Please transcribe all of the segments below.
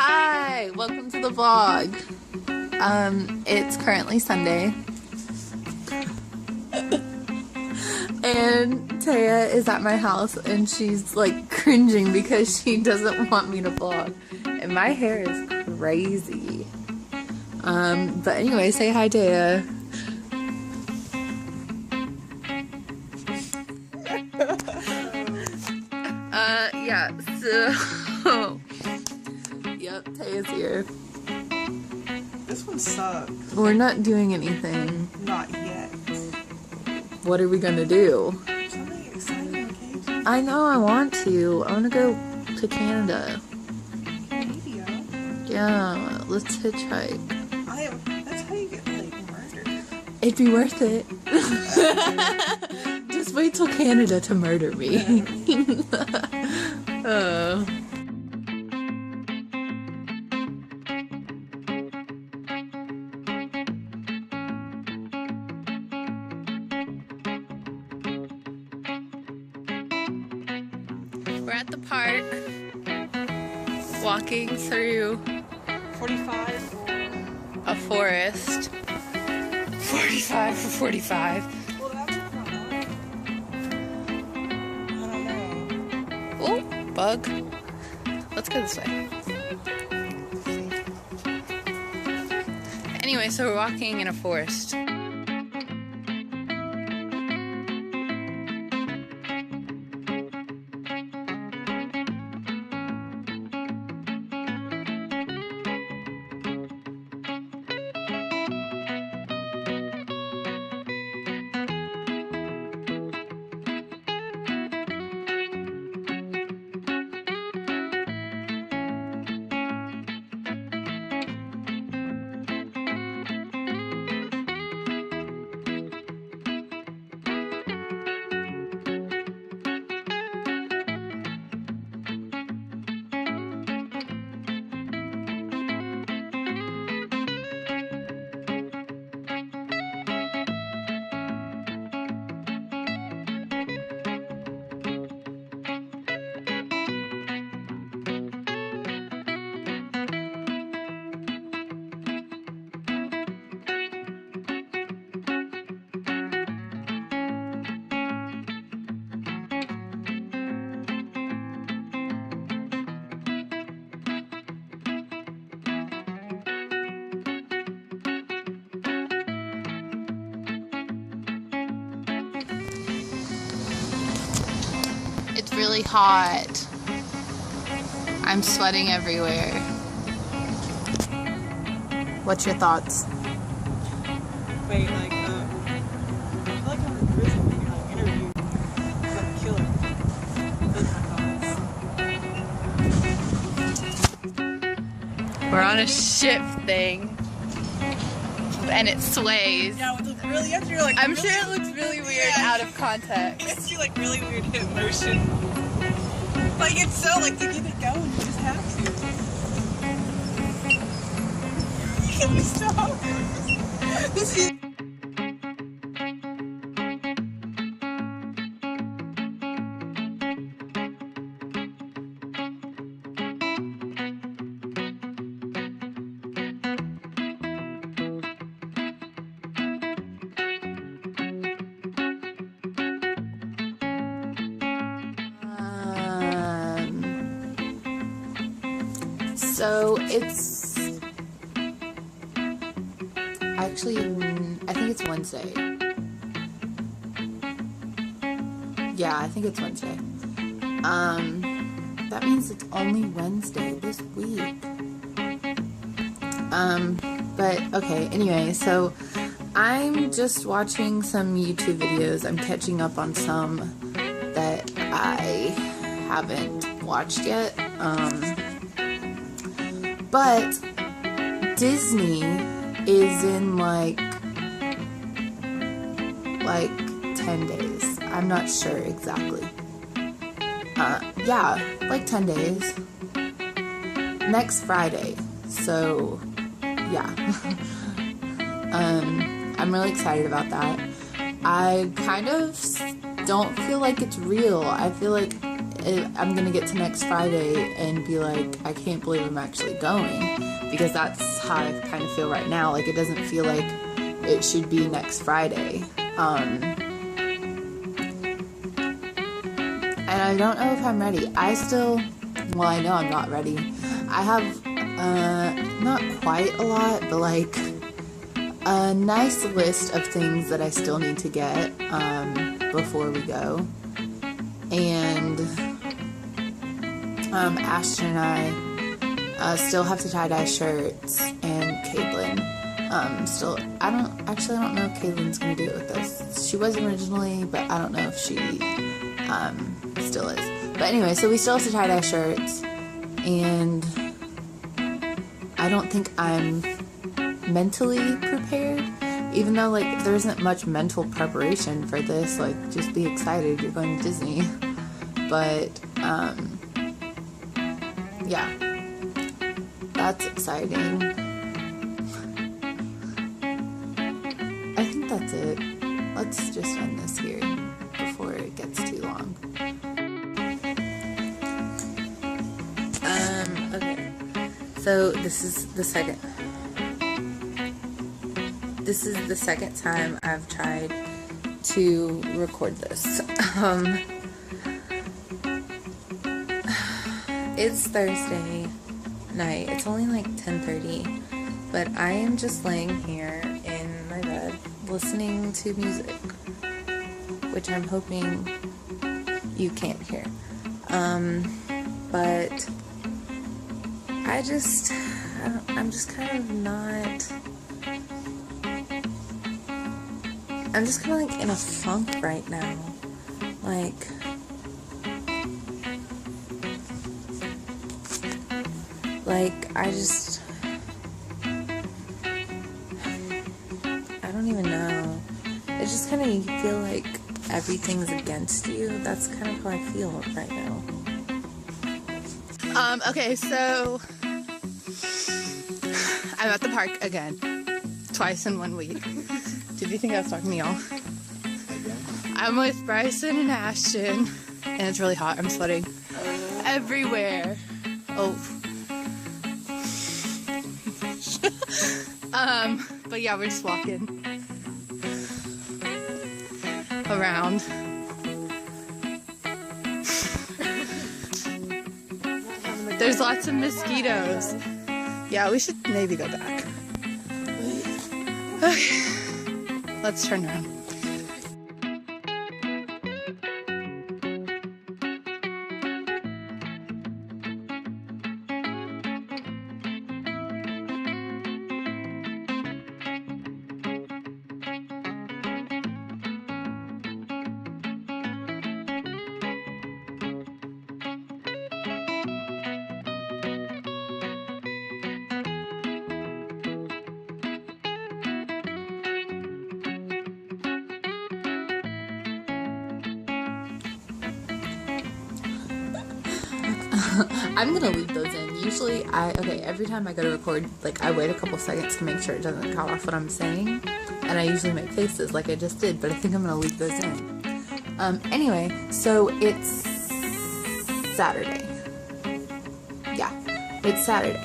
Hi, welcome to the vlog. It's currently Sunday. And Taya is at my house and she's like cringing because she doesn't want me to vlog. And my hair is crazy. But anyway, say hi, Taya. Yeah, so yep, Taya's here. This one sucks. We're not doing anything. Not yet. What are we gonna do? Something exciting, okay? I know I want to. I want to go to Canada. Canada? Yeah, let's hitchhike. That's how you get, like, murdered. It'd be worth it. Just wait till Canada to murder me. Oh. We're at the park, walking through 45. a forest. 45 for 45. Well, that's not right. I don't know. Oh, bug. Let's go this way. Anyway, so we're walking in a forest. It's really hot. I'm sweating everywhere. What's your thoughts? Wait, like, I feel like I'm in prison being, like, interviewed. It's like a killer. Those are my thoughts. We're on a ship thing. And it sways. Yeah, with the really, after you're like, I'm really, sure it looks really weird out of context. It's like really weird hit motion. Like it's so like to keep it going, you just have to. Can we stop? This is So it's actually, I think it's Wednesday. Yeah, I think it's Wednesday. That means it's only Wednesday this week. But okay, anyway, so I'm just watching some YouTube videos. I'm catching up on some that I haven't watched yet. But Disney is in like 10 days. I'm not sure exactly. Yeah, like 10 days. Next Friday. So, yeah. I'm really excited about that. I kind of don't feel like it's real. I feel like I'm gonna get to next Friday and be like, I can't believe I'm actually going, because that's how I kind of feel right now. Like, it doesn't feel like it should be next Friday. And I don't know if I'm ready. I know I'm not ready. I have, not quite a lot, but like a nice list of things that I still need to get, before we go. And, Ashton and I, still have to tie-dye shirts, and Caitlin, I don't know if Caitlin's gonna do it with us. She was originally, but I don't know if she, still is. But anyway, so we still have to tie-dye shirts, and I don't think I'm mentally prepared, even though, like, there isn't much mental preparation for this. Like, just be excited, you're going to Disney. But, yeah, that's exciting. I think that's it. Let's just end this here before it gets too long. Okay. So this is the second time I've tried to record this. It's Thursday night. It's only like 10:30, but I am just laying here in my bed listening to music, which I'm hoping you can't hear. But I'm just kind of not. I'm just kind of like in a funk right now. Like, I don't even know. It's just kind of, you feel like everything's against you. That's kind of how I feel right now. Okay, so I'm at the park again. Twice in 1 week. Did you think I was talking to y'all? I'm with Bryson and Ashton, and it's really hot. I'm sweating everywhere. Oh. But yeah, we're just walking around. There's lots of mosquitoes. Yeah, we should maybe go back. Okay, let's turn around. I'm gonna leave those in. Usually every time I go to record, like, I wait a couple seconds to make sure it doesn't cut off what I'm saying, and I usually make faces like I just did, but I think I'm gonna leave those in. Anyway, so it's Saturday. Yeah, it's Saturday.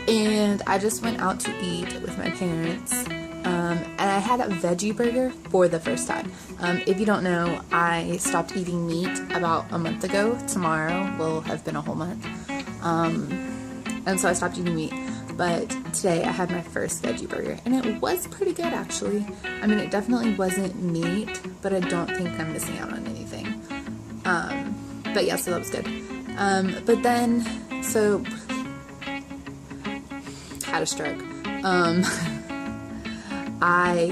And I just went out to eat with my parents. And I had a veggie burger for the first time. If you don't know, I stopped eating meat about a month ago. Tomorrow will have been a whole month. And so I stopped eating meat. But today I had my first veggie burger, and it was pretty good, actually. I mean, it definitely wasn't meat, but I don't think I'm missing out on anything. But yeah, so that was good. But then, so, had a stroke. I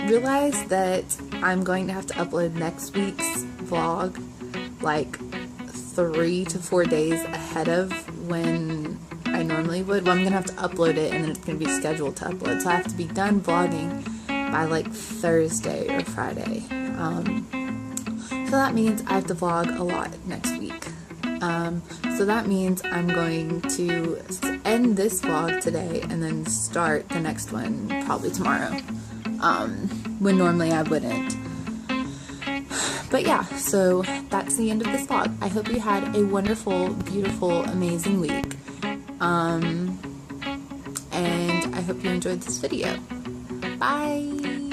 realized that I'm going to have to upload next week's vlog like 3 to 4 days ahead of when I normally would. Well, I'm going to have to upload it, and then it's going to be scheduled to upload. So I have to be done vlogging by like Thursday or Friday. So that means I have to vlog a lot next week. So that means I'm going to end this vlog today and then start the next one probably tomorrow. when normally I wouldn't. But yeah, so that's the end of this vlog. I hope you had a wonderful, beautiful, amazing week. And I hope you enjoyed this video. Bye!